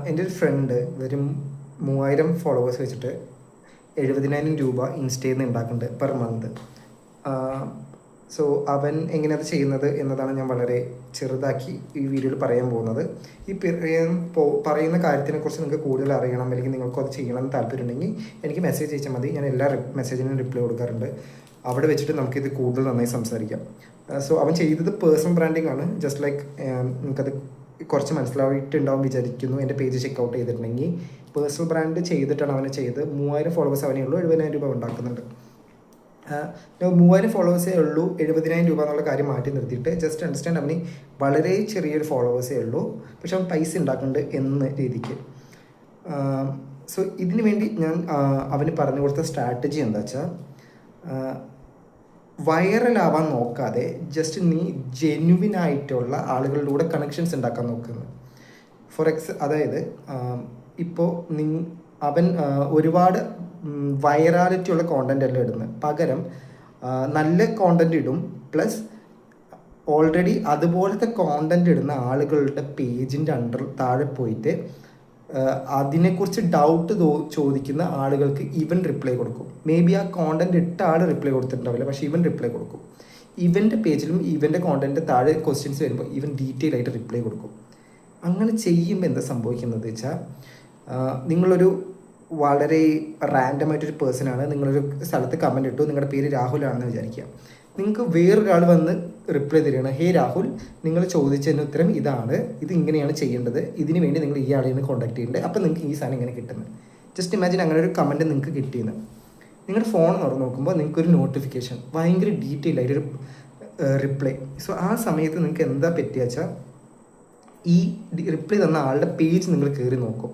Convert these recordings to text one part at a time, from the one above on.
എൻ്റെ ഒരു ഫ്രണ്ട് വെറും 3000 ഫോളോവേഴ്സ് വെച്ചിട്ട് 70,000 രൂപ ഇൻസ്റ്റയിൽ നിന്ന് ഉണ്ടാക്കുന്നുണ്ട് പെർ മന്ത്. സോ അവൻ എങ്ങനെയത് ചെയ്യുന്നത് എന്നതാണ് ഞാൻ വളരെ ചെറുതാക്കി ഈ വീഡിയോയിൽ പറയാൻ പോകുന്നത്. ഈ പറയുന്ന കാര്യത്തിനെക്കുറിച്ച് നിങ്ങൾക്ക് കൂടുതൽ അറിയണം, അല്ലെങ്കിൽ നിങ്ങൾക്ക് അത് ചെയ്യണമെന്ന് താല്പര്യമുണ്ടെങ്കിൽ എനിക്ക് മെസ്സേജ് അയച്ചാൽ മതി. ഞാൻ എല്ലാ മെസ്സേജിനും റിപ്ലൈ കൊടുക്കാറുണ്ട്. അവിടെ വെച്ചിട്ട് നമുക്കിത് കൂടുതൽ നന്നായി സംസാരിക്കാം. സോ അവൻ ചെയ്തത് പേഴ്സണൽ ബ്രാൻഡിങ് ആണ്. ജസ്റ്റ് ലൈക്ക് നിങ്ങൾക്കത് കുറച്ച് മനസ്സിലായിട്ടുണ്ടാവും വിചാരിക്കുന്നു. എൻ്റെ പേജ് ചെക്കൗട്ട് ചെയ്തിട്ടുണ്ടെങ്കിൽ പേഴ്സണൽ ബ്രാൻഡ് ചെയ്തിട്ടാണ് അവനെ ചെയ്ത് 3000 ഫോളോവേഴ്സ് അവനേ ഉള്ളൂ, 70,000 രൂപ ഉണ്ടാക്കുന്നുണ്ട്. 3000 ഫോളോവേഴ്സേ ഉള്ളൂ, 70,000 രൂപ എന്നുള്ള കാര്യം മാറ്റി നിർത്തിയിട്ട് ജസ്റ്റ് അണ്ടർസ്റ്റാൻഡ് അവന് വളരെ ചെറിയൊരു ഫോളോവേഴ്സേ ഉള്ളൂ, പക്ഷെ അവൻ പൈസ ഉണ്ടാക്കുന്നുണ്ട് എന്ന രീതിക്ക്. സോ ഇതിനു വേണ്ടി ഞാൻ അവന് പറഞ്ഞു കൊടുത്ത സ്ട്രാറ്റജി എന്താ വെച്ചാൽ, വൈറലാവാൻ നോക്കാതെ ജസ്റ്റ് നീ ജെന്യുവിനായിട്ടുള്ള ആളുകളിലൂടെ കണക്ഷൻസ് ഉണ്ടാക്കാൻ നോക്കുന്നു. അതായത് ഇപ്പോൾ അവൻ ഒരുപാട് വൈറാലിറ്റി ഉള്ള കോണ്ടന്റ് എല്ലാം ഇടുന്നത് പകരം നല്ല കോണ്ടന്റ് ഇടും. പ്ലസ് ഓൾറെഡി അതുപോലത്തെ കോണ്ടന്റ് ഇടുന്ന ആളുകളുടെ പേജിൻ്റെ താഴെ പോയിട്ട് അതിനെക്കുറിച്ച് ഡൗട്ട് ചോദിക്കുന്ന ആളുകൾക്ക് ഇവൻ റിപ്ലൈ കൊടുക്കും. മേ ബി ആ കോണ്ടന്റ് ഇട്ട ആൾ റിപ്ലൈ കൊടുത്തിട്ടുണ്ടാവില്ല, പക്ഷേ ഇവൻ റിപ്ലൈ കൊടുക്കും. ഇവൻ്റെ പേജിലും ഇവൻ്റെ കോണ്ടന്റ് താഴെ ക്വസ്റ്റ്യൻസ് വരുമ്പോൾ ഇവൻ ഡീറ്റെയിൽ ആയിട്ട് റിപ്ലൈ കൊടുക്കും. അങ്ങനെ ചെയ്യുമ്പോൾ എന്താ സംഭവിക്കുന്നത് വെച്ചാൽ, നിങ്ങളൊരു വളരെ റാൻഡമായിട്ടൊരു പേഴ്സണാണ്, നിങ്ങളൊരു സ്ഥലത്ത് കമൻറ്റ് ഇട്ടു, നിങ്ങളുടെ പേര് രാഹുലാണെന്ന് വിചാരിക്കുക. നിങ്ങൾക്ക് വേറൊരാൾ വന്ന് റിപ്ലൈ തരികയാണ്, ഹേ രാഹുൽ, നിങ്ങൾ ചോദിച്ചതിന് ഉത്തരം ഇതാണ്, ഇത് ഇങ്ങനെയാണ് ചെയ്യേണ്ടത്, ഇതിന് വേണ്ടി നിങ്ങൾ ഈ ആളെയാണ് കോൺടാക്ട് ചെയ്യേണ്ടത്, അപ്പോൾ നിങ്ങൾക്ക് ഈ സാധനം ഇങ്ങനെ കിട്ടുന്നത്. ജസ്റ്റ് ഇമാജിൻ അങ്ങനെ ഒരു കമൻറ്റ് നിങ്ങൾക്ക് കിട്ടിയെന്ന്. നിങ്ങളുടെ ഫോൺ തുറന്ന് നോക്കുമ്പോൾ നിങ്ങൾക്കൊരു നോട്ടിഫിക്കേഷൻ, ഭയങ്കര ഡീറ്റെയിൽ ആയിട്ടൊരു റിപ്ലൈ. സോ ആ സമയത്ത് നിങ്ങൾക്ക് എന്താ പറ്റുക വെച്ചാൽ, ഈ റിപ്ലൈ തന്ന ആളുടെ പേജ് നിങ്ങൾ കയറി നോക്കും.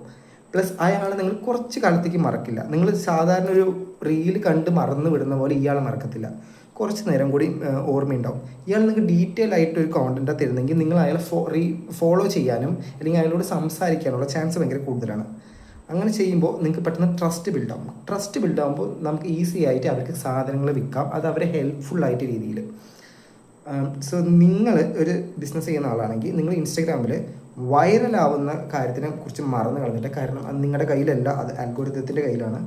പ്ലസ് അയാളെ നിങ്ങൾ കുറച്ച് കാലത്തേക്ക് മറക്കില്ല. നിങ്ങൾ സാധാരണ ഒരു റീൽ കണ്ട് മറന്നു വിടുന്ന പോലെ ഇയാളെ മറക്കത്തില്ല, കുറച്ച് നേരം കൂടി ഓർമ്മയുണ്ടാവും. ഇയാൾ നിങ്ങൾക്ക് ഡീറ്റെയിൽ ആയിട്ട് ഒരു കോണ്ടന്റ് തരുന്നെങ്കിൽ നിങ്ങൾ അയാളെ ഫോളോ ചെയ്യാനും അല്ലെങ്കിൽ അയാളോട് സംസാരിക്കാനുള്ള ചാൻസ് ഭയങ്കര കൂടുതലാണ്. അങ്ങനെ ചെയ്യുമ്പോൾ നിങ്ങൾക്ക് പെട്ടെന്ന് ട്രസ്റ്റ് ബിൽഡാവും. ട്രസ്റ്റ് ബിൽഡാകുമ്പോൾ നമുക്ക് ഈസി ആയിട്ട് അവർക്ക് സാധനങ്ങൾ വിൽക്കാം, അത് അവരെ ഹെൽപ്ഫുള്ളായിട്ട് രീതിയിൽ. സോ നിങ്ങൾ ഒരു ബിസിനസ് ചെയ്യുന്ന ആളാണെങ്കിൽ നിങ്ങൾ ഇൻസ്റ്റാഗ്രാമിൽ വൈറലാവുന്ന കാര്യത്തിനെ കുറിച്ച് മറന്നു കളഞ്ഞിട്ട്, കാരണം അത് നിങ്ങളുടെ കയ്യിലല്ല, അത് അൽഗോരിതത്തിൻ്റെ കയ്യിലാണ്,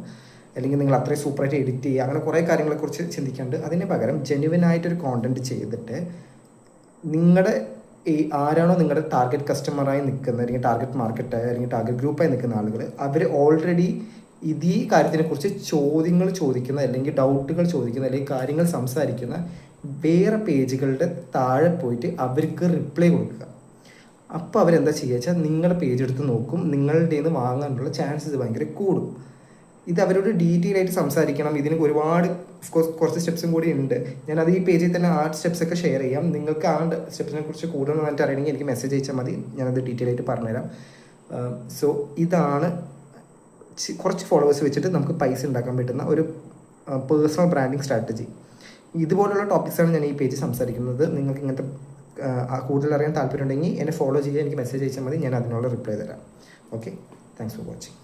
അല്ലെങ്കിൽ നിങ്ങൾ അത്രയും സൂപ്പറായിട്ട് എഡിറ്റ് ചെയ്യുക, അങ്ങനെ കുറേ കാര്യങ്ങളെക്കുറിച്ച് ചിന്തിക്കാണ്ട് അതിന് പകരം ജെന്യുവനായിട്ടൊരു കോണ്ടന്റ് ചെയ്തിട്ട് നിങ്ങളുടെ ആരാണോ നിങ്ങളുടെ ടാർഗറ്റ് കസ്റ്റമറായി നിൽക്കുന്ന, അല്ലെങ്കിൽ ടാർഗറ്റ് മാർക്കറ്റായി അല്ലെങ്കിൽ ടാർഗറ്റ് ഗ്രൂപ്പായി നിൽക്കുന്ന ആളുകൾ, അവർ ഓൾറെഡി ഈ കാര്യത്തിനെക്കുറിച്ച് ചോദ്യങ്ങൾ ചോദിക്കുന്ന, അല്ലെങ്കിൽ ഡൗട്ടുകൾ ചോദിക്കുന്ന, അല്ലെങ്കിൽ കാര്യങ്ങൾ സംസാരിക്കുന്ന വേറെ പേജുകളുടെ താഴെ പോയിട്ട് അവർക്ക് റിപ്ലൈ കൊടുക്കുക. അപ്പോൾ അവരെന്താ ചെയ്യുക വെച്ചാൽ, നിങ്ങളുടെ പേജ് എടുത്ത് നോക്കും, നിങ്ങളുടെ നിന്ന് വാങ്ങാനുള്ള ചാൻസസ് ഭയങ്കര കൂടും. ഇത് അവരോട് ഡീറ്റെയിൽ ആയിട്ട് സംസാരിക്കണം. ഇതിന് ഒരുപാട് കുറച്ച് സ്റ്റെപ്സും കൂടി ഉണ്ട്. ഞാനത് ഈ പേജിൽ തന്നെ ആ സ്റ്റെപ്സൊക്കെ ഷെയർ ചെയ്യാം. നിങ്ങൾക്ക് ആ സ്റ്റെപ്സിനെ കുറിച്ച് കൂടുതൽ നന്നായിട്ട് അറിയണമെങ്കിൽ എനിക്ക് മെസ്സേജ് അയച്ചാൽ മതി, ഞാനത് ഡീറ്റെയിൽ ആയിട്ട് പറഞ്ഞുതരാം. സോ ഇതാണ് കുറച്ച് ഫോളോവേഴ്സ് വെച്ചിട്ട് നമുക്ക് പൈസ ഉണ്ടാക്കാൻ പറ്റുന്ന ഒരു പേഴ്സണൽ ബ്രാൻഡിങ് സ്ട്രാറ്റജി. ഇതുപോലുള്ള ടോപ്പിക്സാണ് ഞാൻ ഈ പേജ് സംസാരിക്കുന്നത്. നിങ്ങൾക്ക് ഇങ്ങനത്തെ കൂടുതൽ അറിയാൻ താല്പര്യമുണ്ടെങ്കിൽ എന്നെ ഫോളോ ചെയ്യുക, എനിക്ക് മെസ്സേജ് അയച്ചാൽ മതി, ഞാൻ അതിനുള്ള റിപ്ലൈ തരാം. Okay, thanks for watching.